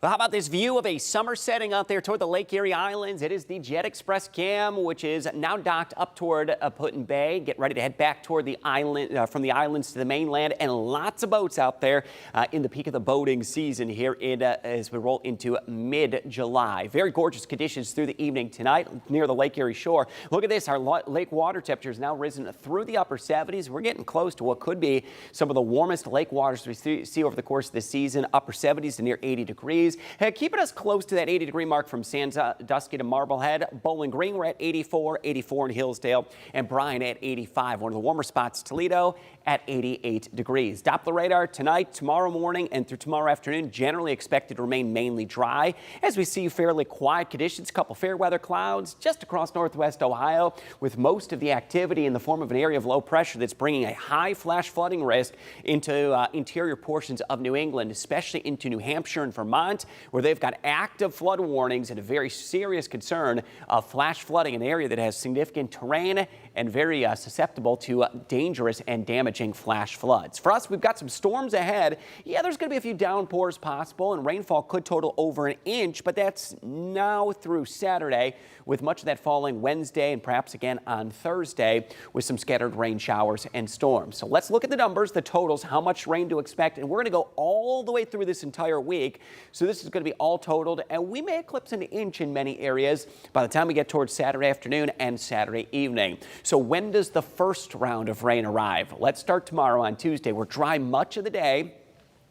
Well, how about this view of a summer setting out there toward the Lake Erie Islands? It is the Jet Express Cam, which is now docked up toward Put-in Bay. Get ready to head back toward the island, from the islands to the mainland, and lots of boats out there in the peak of the boating season here as we roll into mid-July. Very gorgeous conditions through the evening tonight near the Lake Erie shore. Look at this. Our lake water temperature has now risen through the upper 70s. We're getting close to what could be some of the warmest lake waters we see over the course of the season. Upper 70s to near 80 degrees. Keeping us close to that 80-degree mark from Sandusky to Marblehead. Bowling Green, we're at 84 in Hillsdale, and Bryan at 85. One of the warmer spots, Toledo, at 88 degrees. Doppler radar tonight, tomorrow morning, and through tomorrow afternoon, generally expected to remain mainly dry as we see fairly quiet conditions. A couple fair weather clouds just across northwest Ohio, with most of the activity in the form of an area of low pressure that's bringing a high flash flooding risk into interior portions of New England, especially into New Hampshire and Vermont, where they've got active flood warnings and a very serious concern of flash flooding, an area that has significant terrain and very susceptible to dangerous and damaging flash floods. For us, we've got some storms ahead. Yeah, there's going to be a few downpours possible, and rainfall could total over an inch, but that's now through Saturday, with much of that falling Wednesday and perhaps again on Thursday with some scattered rain showers and storms. So let's look at the numbers, the totals, how much rain to expect, and we're going to go all the way through this entire week. So this is going to be all totaled, and we may eclipse an inch in many areas by the time we get towards Saturday afternoon and Saturday evening. So when does the first round of rain arrive? Let's start tomorrow on Tuesday. We're dry much of the day.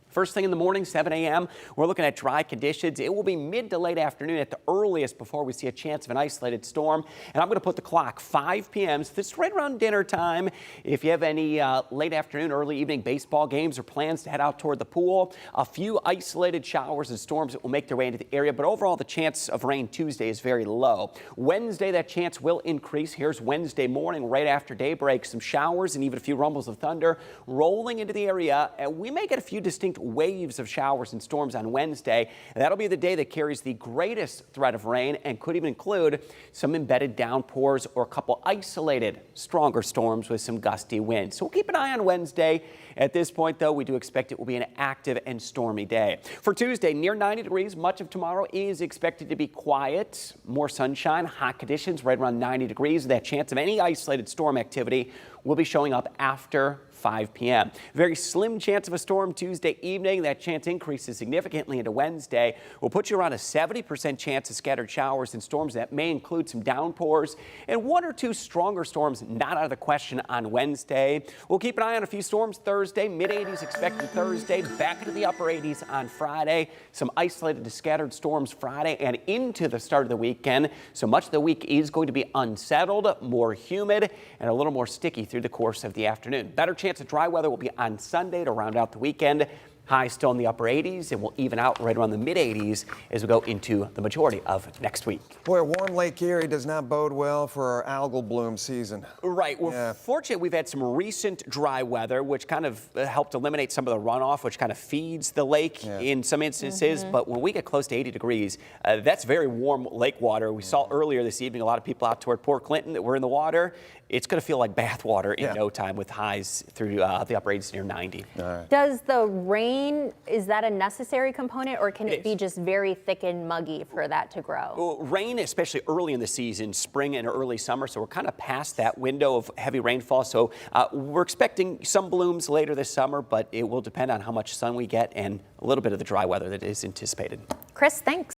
First thing in the morning, 7 a.m., we're looking at dry conditions. It will be mid to late afternoon at the earliest before we see a chance of an isolated storm. And I'm going to put the clock 5 p.m. So this is right around dinner time. If you have any late afternoon, early evening baseball games or plans to head out toward the pool, a few isolated showers and storms that will make their way into the area. But overall, the chance of rain Tuesday is very low. Wednesday, that chance will increase. Here's Wednesday morning, right after daybreak, some showers and even a few rumbles of thunder rolling into the area. And we may get a few distinct waves of showers and storms on Wednesday. That'll be the day that carries the greatest threat of rain and could even include some embedded downpours or a couple isolated stronger storms with some gusty winds. So we'll keep an eye on Wednesday. At this point, though, we do expect it will be an active and stormy day. For Tuesday, near 90 degrees. Much of tomorrow is expected to be quiet. More sunshine, hot conditions right around 90 degrees. That chance of any isolated storm activity will be showing up after 5 p.m. Very slim chance of a storm Tuesday evening. That chance increases significantly into Wednesday. We'll put you around a 70% chance of scattered showers and storms that may include some downpours and one or two stronger storms not out of the question on Wednesday. We'll keep an eye on a few storms Thursday. Mid-80s expected Thursday. Back into the upper 80s on Friday. Some isolated to scattered storms Friday and into the start of the weekend. So much of the week is going to be unsettled, more humid, and a little more sticky through the course of the afternoon. Better chance of dry weather will be on Sunday to round out the weekend. High still in the upper 80s, and we'll even out right around the mid-80s as we go into the majority of next week. Boy, a warm Lake Erie does not bode well for our algal bloom season. Right. We're fortunate we've had some recent dry weather, which kind of helped eliminate some of the runoff, which kind of feeds the lake in some instances. But when we get close to 80 degrees, that's very warm lake water. We saw earlier this evening a lot of people out toward Port Clinton that were in the water. It's going to feel like bath water in no time with highs through the upper 80s near 90. Does the rain, is that a necessary component, or can it be just very thick and muggy for that to grow? Well, rain, especially early in the season, spring and early summer, so we're kind of past that window of heavy rainfall. So we're expecting some blooms later this summer, but it will depend on how much sun we get and a little bit of the dry weather that is anticipated. Chris, thanks.